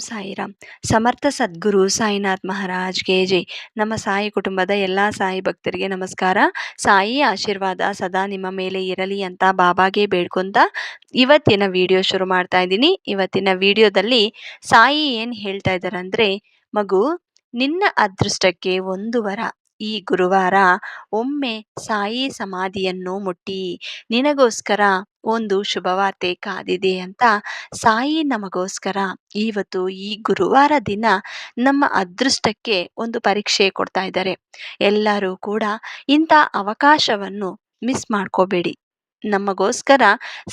ಸಾಯಿರಾಮ್. ಸಮರ್ಥ ಸದ್ಗುರು ಸಾಯಿನಾಥ್ ಮಹಾರಾಜ್ಗೆ ಜೈ. ನಮ್ಮ ಸಾಯಿ ಕುಟುಂಬದ ಎಲ್ಲ ಸಾಯಿ ಭಕ್ತರಿಗೆ ನಮಸ್ಕಾರ. ಸಾಯಿ ಆಶೀರ್ವಾದ ಸದಾ ನಿಮ್ಮ ಮೇಲೆ ಇರಲಿ ಅಂತ ಬಾಬಾಗೆ ಬೇಡ್ಕೊಂತ ಇವತ್ತಿನ ವಿಡಿಯೋ ಶುರು ಮಾಡ್ತಾ ಇದ್ದೀನಿ. ಇವತ್ತಿನ ವಿಡಿಯೋದಲ್ಲಿ ಸಾಯಿ ಏನು ಹೇಳ್ತಾ ಇದ್ದಾರೆ ಅಂದರೆ, ಮಗು, ನಿನ್ನ ಅದೃಷ್ಟಕ್ಕೆ ಒಂದು ವರ. ಈ ಗುರುವಾರ ಒಮ್ಮೆ ಸಾಯಿ ಸಮಾಧಿಯನ್ನು ಮುಟ್ಟಿ, ನಿನಗೋಸ್ಕರ ಒಂದು ಶುಭವಾರ್ತೆ ಕಾದಿದೆ ಅಂತ ಸಾಯಿ ನಮಗೋಸ್ಕರ ಇವತ್ತು ಈ ಗುರುವಾರ ದಿನ ನಮ್ಮ ಅದೃಷ್ಟಕ್ಕೆ ಒಂದು ಪರೀಕ್ಷೆ ಕೊಡ್ತಾ ಇದ್ದಾರೆ. ಎಲ್ಲರೂ ಕೂಡ ಇಂಥ ಅವಕಾಶವನ್ನು ಮಿಸ್ ಮಾಡ್ಕೋಬೇಡಿ. ನಮಗೋಸ್ಕರ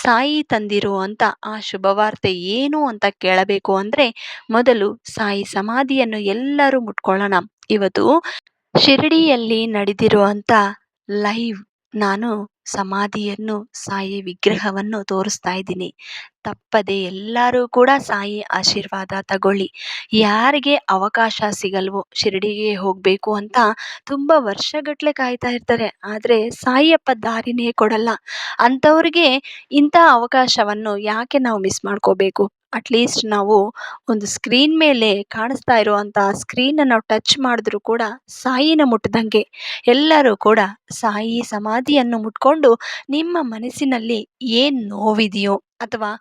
ಸಾಯಿ ತಂದಿರುವಂಥ ಆ ಶುಭವಾರ್ತೆ ಏನು ಅಂತ ಕೇಳಬೇಕು ಅಂದರೆ, ಮೊದಲು ಸಾಯಿ ಸಮಾಧಿಯನ್ನು ಎಲ್ಲರೂ ಮುಟ್ಕೊಳ್ಳೋಣ. ಇವತ್ತು ಶಿರಡಿಯಲ್ಲಿ ನಡೆದಿರುವಂಥ ಲೈವ್ ನಾನು ಸಮಾಧಿಯನ್ನು, ಸಾಯಿ ವಿಗ್ರಹವನ್ನು ತೋರಿಸ್ತಾ ಇದ್ದೀನಿ. ತಪ್ಪದೆ ಎಲ್ಲರೂ ಕೂಡ ಸಾಯಿ ಆಶೀರ್ವಾದ ತಗೊಳ್ಳಿ. ಯಾರಿಗೆ ಅವಕಾಶ ಸಿಗಲ್ವೋ ಶಿರಡಿಗೆ ಹೋಗಬೇಕು ಅಂತ ತುಂಬ ವರ್ಷಗಟ್ಟಲೆ ಕಾಯ್ತಾ ಇರ್ತಾರೆ, ಆದರೆ ಸಾಯಿಯಪ್ಪ ದಾರಿನೇ ಕೊಡಲ್ಲ. ಅಂಥವ್ರಿಗೆ ಇಂಥ ಅವಕಾಶವನ್ನು ಯಾಕೆ ನಾವು ಮಿಸ್ ಮಾಡ್ಕೋಬೇಕು? ಅಟ್ಲೀಸ್ಟ್ ನಾವು ಒಂದು ಸ್ಕ್ರೀನ್ ಮೇಲೆ ಕಾಣಿಸ್ತಾ ಇರುವಂಥ ಸ್ಕ್ರೀನನ್ನು ಟಚ್ ಮಾಡಿದ್ರೂ ಕೂಡ ಸಾಯಿನ ಮುಟ್ಟದಂಗೆ ಎಲ್ಲರೂ ಕೂಡ ಸಾಯಿ ಸಮಾಧಿಯನ್ನು ಮುಟ್ಕೊಂಡು ನಿಮ್ಮ ಮನಸ್ಸಿನಲ್ಲಿ ಏನು ನೋವಿದೆಯೋ ಅಥವಾ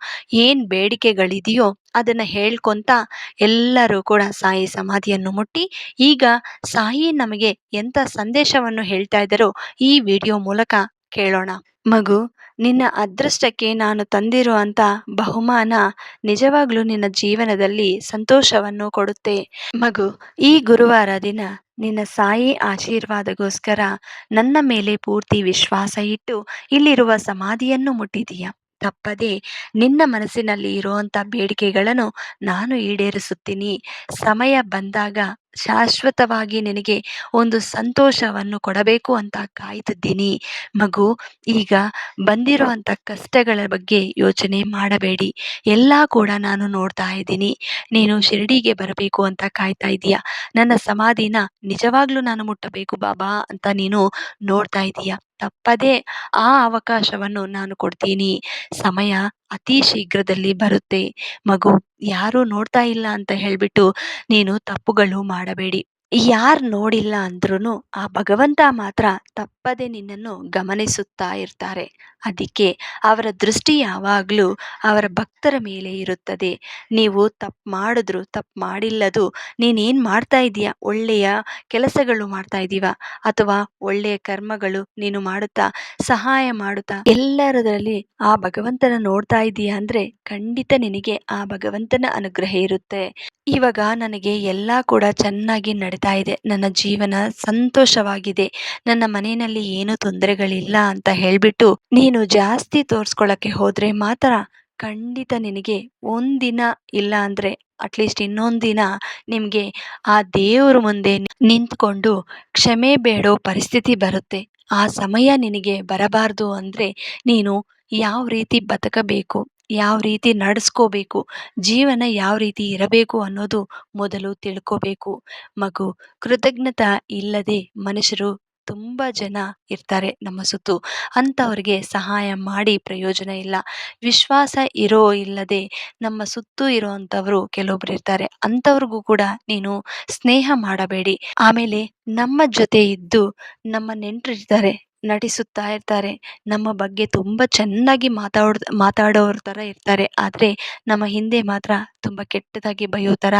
ಏನು ಬೇಡಿಕೆಗಳಿದೆಯೋ ಅದನ್ನು ಹೇಳ್ಕೊತ ಎಲ್ಲರೂ ಕೂಡ ಸಾಯಿ ಸಮಾಧಿಯನ್ನು ಮುಟ್ಟಿ, ಈಗ ಸಾಯಿ ನಮಗೆ ಎಂಥ ಸಂದೇಶವನ್ನು ಹೇಳ್ತಾ ಇದ್ದಾರೋ ಈ ವಿಡಿಯೋ ಮೂಲಕ ಕೇಳೋಣ. ಮಗು, ನಿನ್ನ ಅದೃಷ್ಟಕ್ಕೆ ನಾನು ತಂದಿರುವಂಥ ಬಹುಮಾನ ನಿಜವಾಗ್ಲೂ ನಿನ್ನ ಜೀವನದಲ್ಲಿ ಸಂತೋಷವನ್ನು ಕೊಡುತ್ತೆ. ಮಗು, ಈ ಗುರುವಾರ ದಿನ ನಿನ್ನ ಸಾಯಿ ಆಶೀರ್ವಾದಗೋಸ್ಕರ ನನ್ನ ಮೇಲೆ ಪೂರ್ತಿ ವಿಶ್ವಾಸ ಇಟ್ಟು ಇಲ್ಲಿರುವ ಸಮಾಧಿಯನ್ನು ಮುಟ್ಟಿದೀಯ. ತಪ್ಪದೆ ನಿನ್ನ ಮನಸ್ಸಿನಲ್ಲಿ ಇರುವಂಥ ಬೇಡಿಕೆಗಳನ್ನು ನಾನು ಈಡೇರಿಸುತ್ತೀನಿ. ಸಮಯ ಬಂದಾಗ ಶಾಶ್ವತವಾಗಿ ನಿನಗೆ ಒಂದು ಸಂತೋಷವನ್ನು ಕೊಡಬೇಕು ಅಂತ ಕಾಯ್ತಿದ್ದೀನಿ. ಮಗು, ಈಗ ಬಂದಿರುವಂಥ ಕಷ್ಟಗಳ ಬಗ್ಗೆ ಯೋಚನೆ ಮಾಡಬೇಡಿ. ಎಲ್ಲ ಕೂಡ ನಾನು ನೋಡ್ತಾ ಇದ್ದೀನಿ. ನೀನು ಶಿರಡಿಗೆ ಬರಬೇಕು ಅಂತ ಕಾಯ್ತಾ ಇದೀಯ. ನನ್ನ ಸಮಾಧಿನ ನಿಜವಾಗ್ಲೂ ನಾನು ಮುಟ್ಟಬೇಕು ಬಾಬಾ ಅಂತ ನೀನು ನೋಡ್ತಾ ಇದೀಯ. ತಪ್ಪದೆ ಆ ಅವಕಾಶವನ್ನು ನಾನು ಕೊಡ್ತೀನಿ. ಸಮಯ ಅತಿ ಶೀಘ್ರದಲ್ಲಿ ಬರುತ್ತೆ. ಮಗು, ಯಾರೂ ನೋಡ್ತಾ ಇಲ್ಲ ಅಂತ ಹೇಳಿಬಿಟ್ಟು ನೀನು ತಪ್ಪುಗಳು ಮಾಡಬೇಡಿ. ಯಾರು ನೋಡಿಲ್ಲ ಅಂದ್ರೂ ಆ ಭಗವಂತ ಮಾತ್ರ ತಪ್ಪದೆ ನಿನ್ನನ್ನು ಗಮನಿಸುತ್ತಾ ಇರ್ತಾರೆ. ಅದಕ್ಕೆ ಅವರ ದೃಷ್ಟಿ ಯಾವಾಗಲೂ ಅವರ ಭಕ್ತರ ಮೇಲೆ ಇರುತ್ತದೆ. ನೀವು ತಪ್ಪು ಮಾಡಿದ್ರು ತಪ್ಪು ಮಾಡಿಲ್ಲದು ನೀನೇನು ಮಾಡ್ತಾ ಇದೀಯ, ಒಳ್ಳೆಯ ಕೆಲಸಗಳು ಮಾಡ್ತಾ ಇದ್ದೀವ ಅಥವಾ ಒಳ್ಳೆಯ ಕರ್ಮಗಳು ನೀನು ಮಾಡುತ್ತಾ ಸಹಾಯ ಮಾಡುತ್ತಾ ಎಲ್ಲರದಲ್ಲಿ ಆ ಭಗವಂತನ ನೋಡ್ತಾ ಇದೀಯ ಅಂದರೆ ಖಂಡಿತ ನಿನಗೆ ಆ ಭಗವಂತನ ಅನುಗ್ರಹ ಇರುತ್ತೆ. ಇವಾಗ ನನಗೆ ಎಲ್ಲ ಕೂಡ ಚೆನ್ನಾಗಿ ನಡೀತಾ ಇದೆ, ನನ್ನ ಜೀವನ ಸಂತೋಷವಾಗಿದೆ, ನನ್ನ ಮನೆಯಲ್ಲಿ ಏನು ತೊಂದರೆಗಳಿಲ್ಲ ಅಂತ ಹೇಳಿಬಿಟ್ಟು ನೀನು ಜಾಸ್ತಿ ತೋರಿಸ್ಕೊಳ್ಳೋಕ್ಕೆ ಹೋದರೆ ಮಾತ್ರ ಖಂಡಿತ ನಿನಗೆ ಒಂದಿನ ಇಲ್ಲ ಅಂದರೆ ಅಟ್ಲೀಸ್ಟ್ ಇನ್ನೊಂದು ದಿನ ನಿಮಗೆ ಆ ದೇವರ ಮುಂದೆ ನಿಂತ್ಕೊಂಡು ಕ್ಷಮೆ ಬೇಡೋ ಪರಿಸ್ಥಿತಿ ಬರುತ್ತೆ. ಆ ಸಮಯ ನಿನಗೆ ಬರಬಾರ್ದು ಅಂದರೆ ನೀನು ಯಾವ ರೀತಿ ಬದುಕಬೇಕು, ಯಾವ ರೀತಿ ನಡೆಸ್ಕೋಬೇಕು, ಜೀವನ ಯಾವ ರೀತಿ ಇರಬೇಕು ಅನ್ನೋದು ಮೊದಲು ತಿಳ್ಕೋಬೇಕು. ಮಗು, ಕೃತಜ್ಞತೆ ಇಲ್ಲದೆ ಮನುಷ್ಯರು ತುಂಬ ಜನ ಇರ್ತಾರೆ ನಮ್ಮ ಸುತ್ತು. ಅಂಥವ್ರಿಗೆ ಸಹಾಯ ಮಾಡಿ ಪ್ರಯೋಜನ ಇಲ್ಲ. ವಿಶ್ವಾಸ ಇಲ್ಲದೆ ನಮ್ಮ ಸುತ್ತು ಇರೋವಂಥವರು ಕೆಲವೊಬ್ರು ಇರ್ತಾರೆ. ಅಂಥವ್ರಿಗೂ ಕೂಡ ನೀನು ಸ್ನೇಹ ಮಾಡಬೇಡಿ. ಆಮೇಲೆ ನಮ್ಮ ಜೊತೆ ಇದ್ದು ನಮ್ಮ ನೆಂಟರಿರ್ತಾರೆ, ನಟಿಸುತ್ತಾ ಇರ್ತಾರೆ, ನಮ್ಮ ಬಗ್ಗೆ ತುಂಬ ಚೆನ್ನಾಗಿ ಮಾತಾಡೋರ ಥರ ಇರ್ತಾರೆ, ಆದರೆ ನಮ್ಮ ಹಿಂದೆ ಮಾತ್ರ ತುಂಬ ಕೆಟ್ಟದಾಗಿ ಬೈಯೋ ಥರ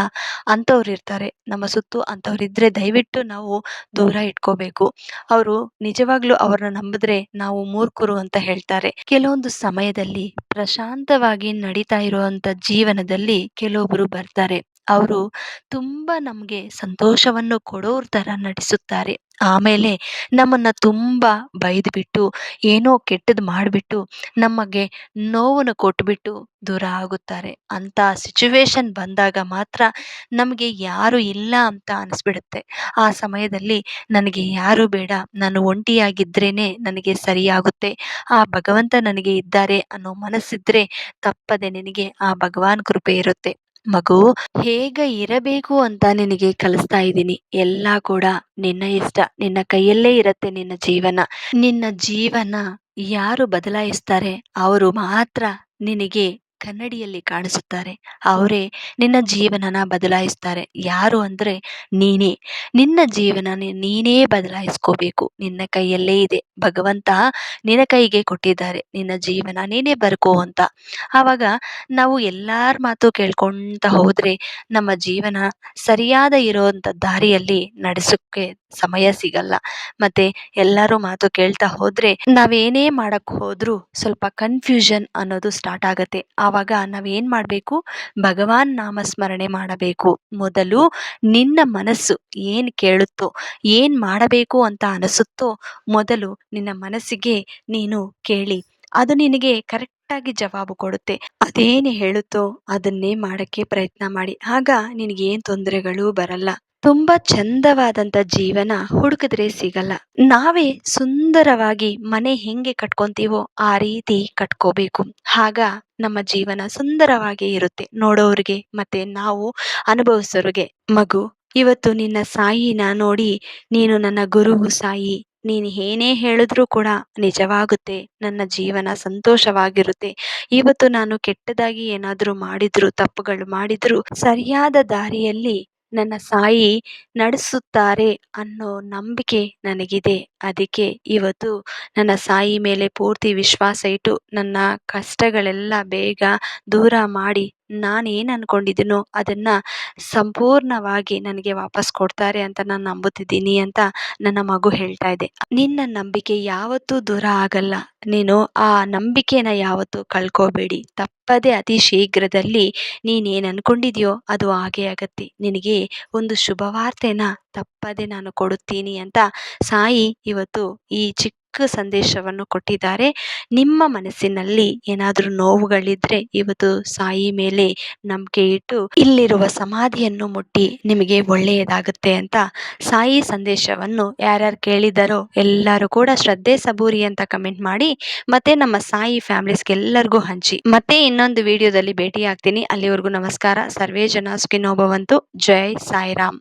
ಅಂಥವ್ರು ಇರ್ತಾರೆ ನಮ್ಮ ಸುತ್ತು. ಅಂಥವ್ರಿದ್ದರೆ ದಯವಿಟ್ಟು ನಾವು ದೂರ ಇಟ್ಕೋಬೇಕು. ಅವರು ನಿಜವಾಗ್ಲೂ ಅವ್ರನ್ನ ನಂಬಿದ್ರೆ ನಾವು ಮೂರ್ಖರು ಅಂತ ಹೇಳ್ತಾರೆ. ಕೆಲವೊಂದು ಸಮಯದಲ್ಲಿ ಪ್ರಶಾಂತವಾಗಿ ನಡೀತಾ ಇರುವಂಥ ಜೀವನದಲ್ಲಿ ಕೆಲವೊಬ್ಬರು ಬರ್ತಾರೆ. ಅವರು ತುಂಬ ನಮಗೆ ಸಂತೋಷವನ್ನು ಕೊಡೋರ ಥರ ನಟಿಸುತ್ತಾರೆ. ಆಮೇಲೆ ನಮ್ಮನ್ನು ತುಂಬ ಬೈದುಬಿಟ್ಟು ಏನೋ ಕೆಟ್ಟದ್ದು ಮಾಡಿಬಿಟ್ಟು ನಮಗೆ ನೋವನ್ನು ಕೊಟ್ಬಿಟ್ಟು ದೂರ ಆಗುತ್ತಾರೆ. ಅಂಥ ಸಿಚುವೇಶನ್ ಬಂದಾಗ ಮಾತ್ರ ನಮಗೆ ಯಾರು ಇಲ್ಲ ಅಂತ ಅನಿಸ್ಬಿಡುತ್ತೆ. ಆ ಸಮಯದಲ್ಲಿ ನನಗೆ ಯಾರು ಬೇಡ, ನಾನು ಒಂಟಿಯಾಗಿದ್ರೇ ನನಗೆ ಸರಿಯಾಗುತ್ತೆ, ಆ ಭಗವಂತ ನನಗೆ ಇದ್ದಾರೆ ಅನ್ನೋ ಮನಸ್ಸಿದ್ರೆ ತಪ್ಪದೆ ನಿನಗೆ ಆ ಭಗವಾನ್ ಕೃಪೆ ಇರುತ್ತೆ. ಮಗು, ಹೇಗೆ ಇರಬೇಕು ಅಂತ ನಿನಗೆ ಕಲಿಸ್ತಾ ಇದ್ದೀನಿ. ಎಲ್ಲ ಕೂಡ ನಿನ್ನ ಇಷ್ಟ, ನಿನ್ನ ಕೈಯಲ್ಲೇ ಇರುತ್ತೆ ನಿನ್ನ ಜೀವನ. ನಿನ್ನ ಜೀವನ ಯಾರು ಬದಲಾಯಿಸ್ತಾರೆ ಅವರು ಮಾತ್ರ ನಿನಗೆ ಕನ್ನಡಿಯಲ್ಲಿ ಕಾಣಿಸುತ್ತಾರೆ. ಅವರೇ ನಿನ್ನ ಜೀವನನ ಬದಲಾಯಿಸ್ತಾರೆ. ಯಾರು ಅಂದ್ರೆ ನೀನೇ. ನಿನ್ನ ಜೀವನ ನೀನೇ ಬದಲಾಯಿಸ್ಕೋಬೇಕು. ನಿನ್ನ ಕೈಯಲ್ಲೇ ಇದೆ. ಭಗವಂತ ನಿನ್ನ ಕೈಗೆ ಕೊಟ್ಟಿದ್ದಾರೆ. ನಿನ್ನ ಜೀವನ ನೀನೇ ಬರ್ಕೋ ಅಂತ. ಆವಾಗ ನಾವು ಎಲ್ಲಾರ ಮಾತು ಕೇಳ್ಕೊಂತ ಹೋದ್ರೆ ನಮ್ಮ ಜೀವನ ಸರಿಯಾದ ಇರುವಂತ ದಾರಿಯಲ್ಲಿ ನಡೆಸೋಕ್ಕೆ ಸಮಯ ಸಿಗಲ್ಲ. ಮತ್ತೆ ಎಲ್ಲರೂ ಮಾತು ಕೇಳ್ತಾ ಹೋದ್ರೆ ನಾವೇನೇ ಮಾಡಕ್ ಹೋದ್ರು ಸ್ವಲ್ಪ ಕನ್ಫ್ಯೂಷನ್ ಅನ್ನೋದು ಸ್ಟಾರ್ಟ್ ಆಗತ್ತೆ. ಆವಾಗ ನಾವೇನ್ ಮಾಡ್ಬೇಕು? ಭಗವಾನ್ ನಾಮಸ್ಮರಣೆ ಮಾಡಬೇಕು. ಮೊದಲು ನಿನ್ನ ಮನಸ್ಸು ಏನ್ ಕೇಳುತ್ತೋ, ಏನ್ ಮಾಡಬೇಕು ಅಂತ ಅನಿಸುತ್ತೋ ಮೊದಲು ನಿನ್ನ ಮನಸ್ಸಿಗೆ ನೀನು ಕೇಳಿ. ಅದು ನಿನಗೆ ಕರೆಕ್ಟ್ ಆಗಿ ಜವಾಬು ಕೊಡುತ್ತೆ. ಅದೇನು ಹೇಳುತ್ತೋ ಅದನ್ನೇ ಮಾಡಕ್ಕೆ ಪ್ರಯತ್ನ ಮಾಡಿ. ಆಗ ನಿನಗೇನ್ ತೊಂದರೆಗಳು ಬರಲ್ಲ. ತುಂಬಾ ಚಂದವಾದಂತ ಜೀವನ ಹುಡುಕಿದ್ರೆ ಸಿಗಲ್ಲ. ನಾವೇ ಸುಂದರವಾಗಿ ಮನೆ ಹೆಂಗೆ ಕಟ್ಕೊಂತೀವೋ ಆ ರೀತಿ ಕಟ್ಕೋಬೇಕು. ಆಗ ನಮ್ಮ ಜೀವನ ಸುಂದರವಾಗಿ ಇರುತ್ತೆ ನೋಡೋರ್ಗೆ ಮತ್ತೆ ನಾವು ಅನುಭವಿಸೋರ್ಗೆ. ಮಗು, ಇವತ್ತು ನಿನ್ನ ಸಾಯಿನ ನೋಡಿ ನೀನು ನನ್ನ ಗುರುವು ಸಾಯಿ, ನೀನು ಏನೇ ಹೇಳಿದ್ರೂ ಕೂಡ ನಿಜವಾಗುತ್ತೆ. ನನ್ನ ಜೀವನ ಸಂತೋಷವಾಗಿರುತ್ತೆ. ಇವತ್ತು ನಾನು ಕೆಟ್ಟದಾಗಿ ಏನಾದ್ರೂ ಮಾಡಿದ್ರು, ತಪ್ಪುಗಳು ಮಾಡಿದ್ರು ಸರಿಯಾದ ದಾರಿಯಲ್ಲಿ ನನ್ನ ಸಾಯಿ ನಡೆಸುತ್ತಾರೆ ಅನ್ನೋ ನಂಬಿಕೆ ನನಗಿದೆ. ಅದಕ್ಕೆ ಇವತ್ತು ನನ್ನ ಸಾಯಿ ಮೇಲೆ ಪೂರ್ತಿ ವಿಶ್ವಾಸ ಇಟ್ಟು ನನ್ನ ಕಷ್ಟಗಳೆಲ್ಲ ಬೇಗ ದೂರ ಮಾಡಿ ನಾನೇನು ಅನ್ಕೊಂಡಿದ್ದೀನೋ ಅದನ್ನ ಸಂಪೂರ್ಣವಾಗಿ ನನಗೆ ವಾಪಸ್ ಕೊಡ್ತಾರೆ ಅಂತ ನಾನು ನಂಬುತ್ತಿದ್ದೀನಿ ಅಂತ ನನ್ನ ಮಗು ಹೇಳ್ತಾ ಇದೆ. ನಿನ್ನ ನಂಬಿಕೆ ಯಾವತ್ತೂ ದೂರ ಆಗಲ್ಲ. ನೀನು ಆ ನಂಬಿಕೆನ ಯಾವತ್ತೂ ಕಳ್ಕೋಬೇಡಿ. ತಪ್ಪದೆ ಅತಿ ಶೀಘ್ರದಲ್ಲಿ ನೀನೇನು ಅನ್ಕೊಂಡಿದ್ಯೋ ಅದು ಹಾಗೇ ಆಗತ್ತೆ. ನಿನಗೆ ಒಂದು ಶುಭವಾರ್ತೆನ ತಪ್ಪದೆ ನಾನು ಕೊಡುತ್ತೀನಿ ಅಂತ ಸಾಯಿ ಇವತ್ತು ಈ ಚಿಕ್ಕ ಸಂದೇಶವನ್ನು ಕೊಟ್ಟಿದ್ದಾರೆ. ನಿಮ್ಮ ಮನಸ್ಸಿನಲ್ಲಿ ಏನಾದರೂ ನೋವುಗಳಿದ್ರೆ ಇವತ್ತು ಸಾಯಿ ಮೇಲೆ ನಂಬಿಕೆ ಇಟ್ಟು ಇಲ್ಲಿರುವ ಸಮಾಧಿಯನ್ನು ಮುಟ್ಟಿ ನಿಮಗೆ ಒಳ್ಳೆಯದಾಗುತ್ತೆ ಅಂತ ಸಾಯಿ ಸಂದೇಶವನ್ನು ಯಾರ್ಯಾರು ಕೇಳಿದಾರೋ ಎಲ್ಲರೂ ಕೂಡ ಶ್ರದ್ಧೆ ಸಬೂರಿ ಅಂತ ಕಮೆಂಟ್ ಮಾಡಿ ಮತ್ತೆ ನಮ್ಮ ಸಾಯಿ ಫ್ಯಾಮಿಲೀಸ್ಗೆ ಎಲ್ಲರಿಗೂ ಹಂಚಿ. ಮತ್ತೆ ಇನ್ನೊಂದು ವಿಡಿಯೋದಲ್ಲಿ ಭೇಟಿ ಆಗ್ತೀನಿ. ಅಲ್ಲಿವರೆಗೂ ನಮಸ್ಕಾರ. ಸರ್ವೇ ಜನ ಸುಖಿನೋ ಭವಂತು. ಜೈ ಸಾಯಿರಾಮ್.